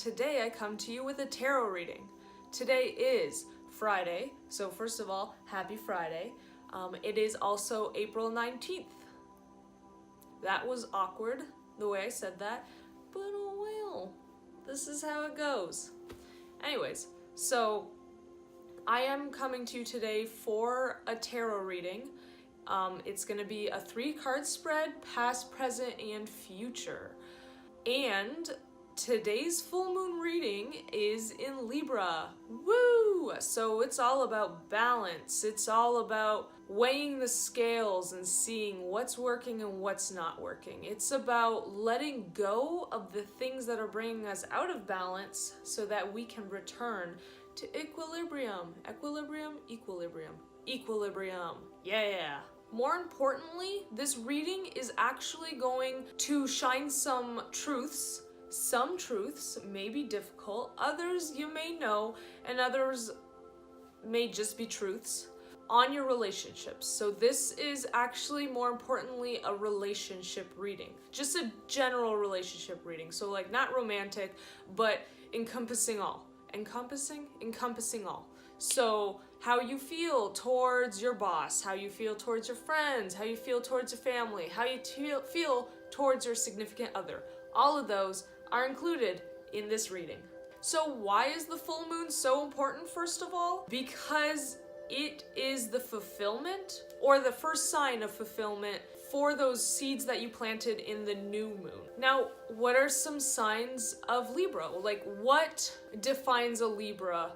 today I come to you with a tarot reading. Today is Friday, so first of all, happy Friday. It is also April 19th. That was awkward, the way I said that, but oh well, this is how it goes. Anyways, so I am coming to you today for a tarot reading. It's going to be a 3-card spread, past, present, and future. And today's full moon reading is in Libra. Woo! So it's all about balance. It's all about weighing the scales and seeing what's working and what's not working. It's about letting go of the things that are bringing us out of balance so that we can return to equilibrium. Equilibrium. Yeah. More importantly, this reading is actually going to shine some truths. Some truths may be difficult, others you may know, and others may just be truths on your relationships. So this is actually, more importantly, a relationship reading. Just a general relationship reading. So like not romantic, but encompassing all. Encompassing all. So how you feel towards your boss, how you feel towards your friends, how you feel towards your family, how you feel towards your significant other. All of those are included in this reading. So why is the full moon so important, first of all? Because it is the fulfillment, or the first sign of fulfillment for those seeds that you planted in the new moon. Now, what are some signs of Libra? Like, what defines a Libra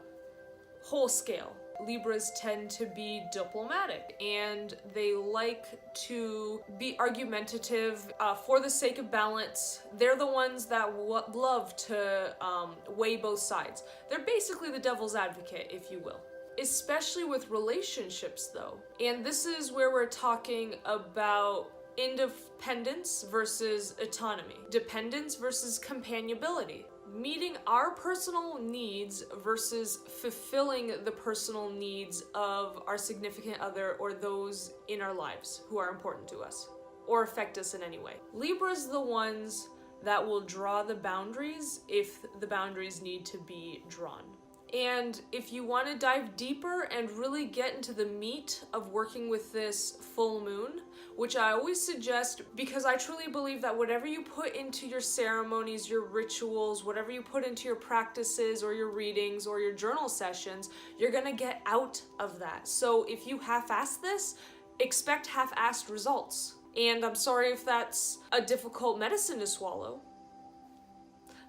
whole scale? Libras tend to be diplomatic and they like to be argumentative for the sake of balance. They're the ones that love to weigh both sides. They're basically the devil's advocate, if you will. Especially with relationships though. And this is where we're talking about independence versus autonomy. Dependence versus companionability. Meeting our personal needs versus fulfilling the personal needs of our significant other or those in our lives who are important to us or affect us in any way. Libra's the ones that will draw the boundaries if the boundaries need to be drawn. And if you want to dive deeper and really get into the meat of working with this full moon, which I always suggest because I truly believe that whatever you put into your ceremonies, your rituals, whatever you put into your practices or your readings or your journal sessions, you're gonna get out of that. So if you half-ass this, expect half-assed results. And I'm sorry if that's a difficult medicine to swallow,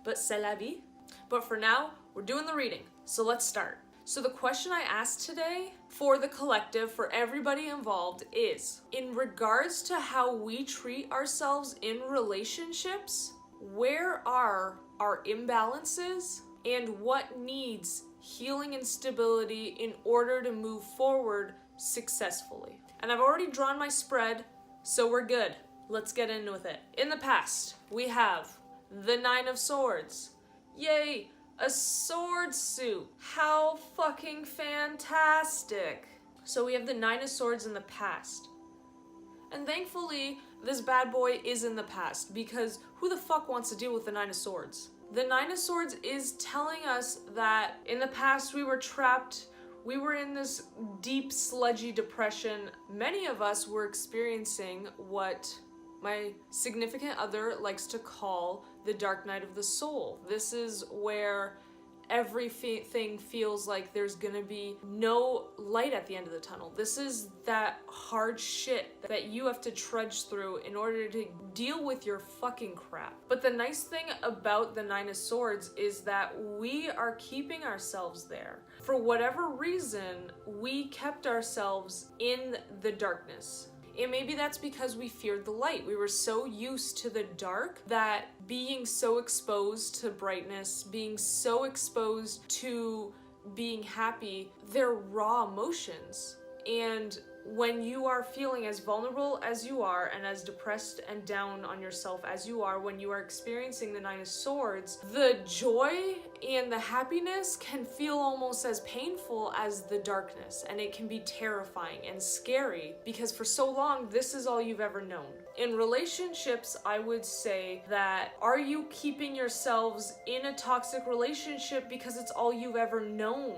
but c'est la vie. But for now, we're doing the reading. So let's start. So the question I asked today for the collective, for everybody involved, is in regards to how we treat ourselves in relationships, where are our imbalances and what needs healing and stability in order to move forward successfully? And I've already drawn my spread, so we're good. Let's get in with it. In the past, we have the 9 of Swords. Yay! A sword suit. How fucking fantastic. So we have the 9 of Swords in the past. And thankfully, this bad boy is in the past because who the fuck wants to deal with the 9 of Swords? The 9 of Swords is telling us that in the past we were trapped, we were in this deep sludgy depression. Many of us were experiencing what my significant other likes to call the dark night of the soul. This is where everything feels like there's gonna be no light at the end of the tunnel. This is that hard shit that you have to trudge through in order to deal with your fucking crap. But the nice thing about the 9 of Swords is that we are keeping ourselves there. For whatever reason, we kept ourselves in the darkness. And maybe that's because we feared the light. We were so used to the dark that being so exposed to brightness, being so exposed to being happy, they're raw emotions. And when you are feeling as vulnerable as you are and as depressed and down on yourself as you are, when you are experiencing the Nine of Swords, the joy and the happiness can feel almost as painful as the darkness, and it can be terrifying and scary because for so long this is all you've ever known. In relationships, I would say that, are you keeping yourselves in a toxic relationship because it's all you've ever known?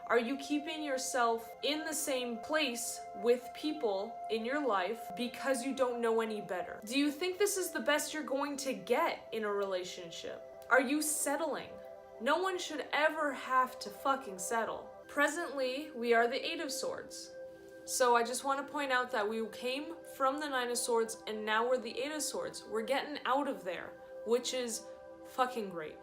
Are you keeping yourself in the same place with people in your life because you don't know any better? Do you think this is the best you're going to get in a relationship? Are you settling? No one should ever have to fucking settle. Presently, we are the Eight of Swords. So I just want to point out that we came from the Nine of Swords and now we're the Eight of Swords. We're getting out of there, which is fucking great.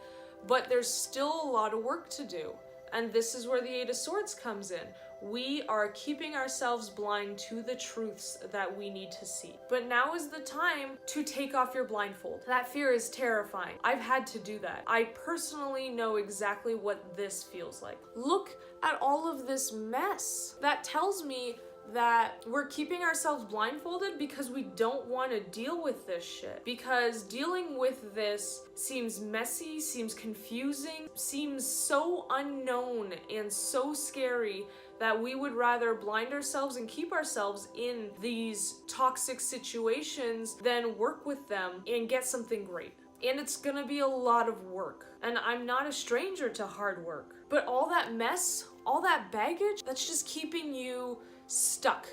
But there's still a lot of work to do. And this is where the Eight of Swords comes in. We are keeping ourselves blind to the truths that we need to see. But now is the time to take off your blindfold. That fear is terrifying. I've had to do that. I personally know exactly what this feels like. Look at all of this mess. That tells me that we're keeping ourselves blindfolded because we don't want to deal with this shit. Because dealing with this seems messy, seems confusing, seems so unknown and so scary that we would rather blind ourselves and keep ourselves in these toxic situations than work with them and get something great. And it's gonna be a lot of work. And I'm not a stranger to hard work. But all that mess, all that baggage, that's just keeping you stuck,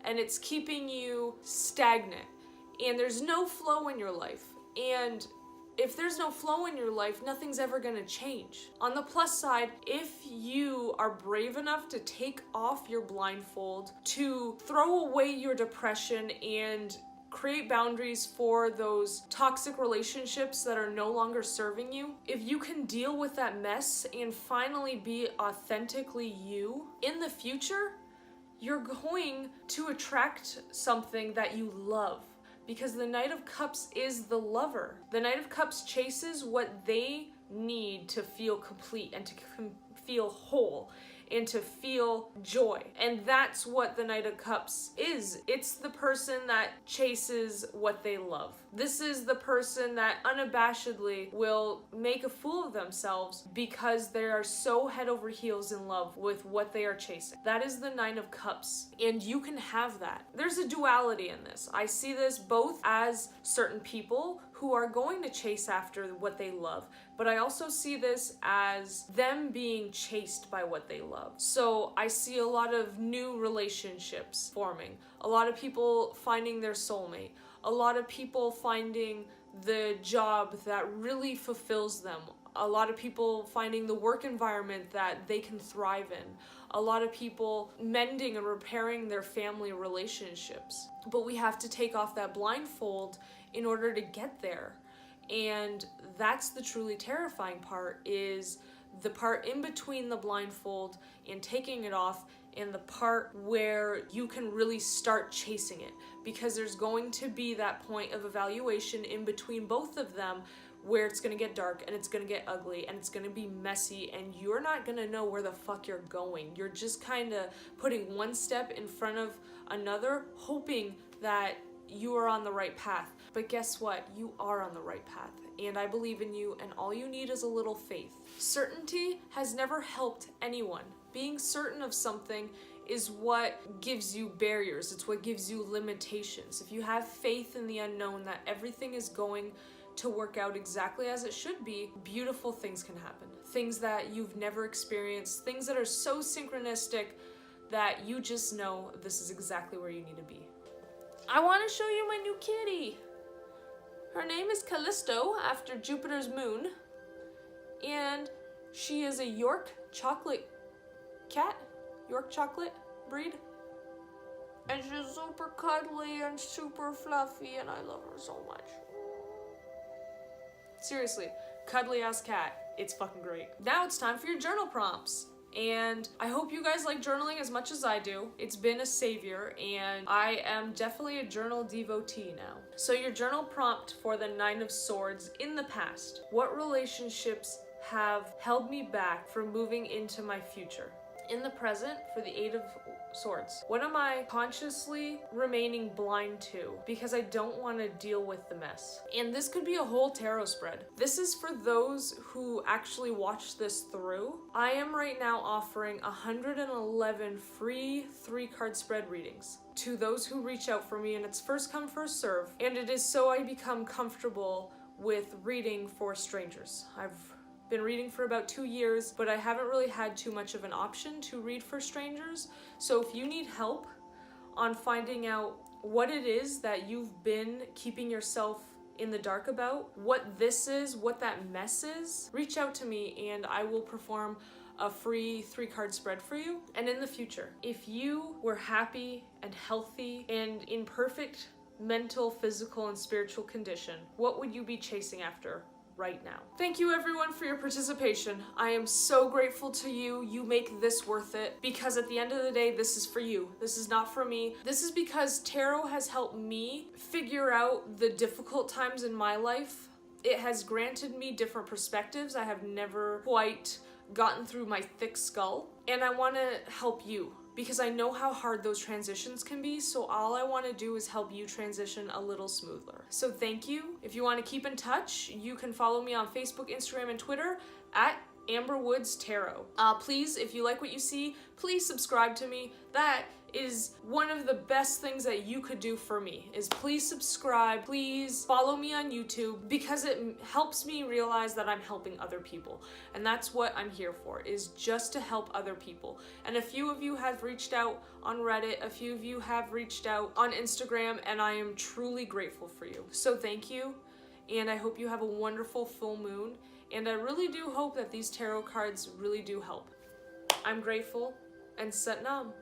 and it's keeping you stagnant, and there's no flow in your life. And if there's no flow in your life, nothing's ever gonna change. On the plus side, if you are brave enough to take off your blindfold, to throw away your depression and create boundaries for those toxic relationships that are no longer serving you, if you can deal with that mess and finally be authentically you, in the future, you're going to attract something that you love, because the Knight of Cups is the lover. The Knight of Cups chases what they need to feel complete and to feel whole and to feel joy. And that's what the Knight of Cups is. It's the person that chases what they love. This is the person that unabashedly will make a fool of themselves because they are so head over heels in love with what they are chasing. That is the Nine of Cups, and you can have that. There's a duality in this. I see this both as certain people who are going to chase after what they love, but I also see this as them being chased by what they love. So I see a lot of new relationships forming, a lot of people finding their soulmate, a lot of people finding the job that really fulfills them, a lot of people finding the work environment that they can thrive in, a lot of people mending and repairing their family relationships. But we have to take off that blindfold in order to get there. And that's the truly terrifying part, is the part in between the blindfold and taking it off, and the part where you can really start chasing it, because there's going to be that point of evaluation in between both of them where it's gonna get dark and it's gonna get ugly and it's gonna be messy, and you're not gonna know where the fuck you're going. You're just kind of putting one step in front of another, hoping that you are on the right path. But guess what? You are on the right path, and I believe in you, and all you need is a little faith. Certainty has never helped anyone. Being certain of something is what gives you barriers. It's what gives you limitations. If you have faith in the unknown that everything is going to work out exactly as it should be, beautiful things can happen. Things that you've never experienced, things that are so synchronistic that you just know this is exactly where you need to be. I want to show you my new kitty. Her name is Callisto, after Jupiter's moon, and she is a York chocolate cat, York chocolate breed, and she's super cuddly and super fluffy, and I love her so much. Seriously, cuddly ass cat. It's fucking great. Now it's time for your journal prompts. And I hope you guys like journaling as much as I do. It's been a savior, and I am definitely a journal devotee now. So your journal prompt for the Nine of Swords: in the past, what relationships have held me back from moving into my future? In the present, for the Eight of Swords, what am I consciously remaining blind to because I don't want to deal with the mess? And this could be a whole tarot spread. This is for those who actually watch this through. I am right now offering 111 free 3-card spread readings to those who reach out for me, and it's first come, first serve. And it is so I become comfortable with reading for strangers. I've been reading for about 2 years, but I haven't really had too much of an option to read for strangers. So if you need help on finding out what it is that you've been keeping yourself in the dark about, what this is, what that mess is, reach out to me and I will perform a free 3-card spread for you. And in the future, if you were happy and healthy and in perfect mental, physical, and spiritual condition, what would you be chasing after right now? Thank you everyone for your participation. I am so grateful to you. You make this worth it, because at the end of the day, this is for you. This is not for me. This is because tarot has helped me figure out the difficult times in my life. It has granted me different perspectives. I have never quite gotten through my thick skull, and I want to help you, because I know how hard those transitions can be, so all I want to do is help you transition a little smoother. So thank you. If you want to keep in touch, you can follow me on Facebook, Instagram, and Twitter at Amber Woods Tarot. Please, if you like what you see, please subscribe to me. That is one of the best things that you could do for me, is please subscribe, please follow me on YouTube, because it helps me realize that I'm helping other people. And that's what I'm here for, is just to help other people. And a few of you have reached out on Reddit, a few of you have reached out on Instagram, and I am truly grateful for you. So thank you, and I hope you have a wonderful full moon, and I really do hope that these tarot cards really do help. I'm grateful, and Sat Nam.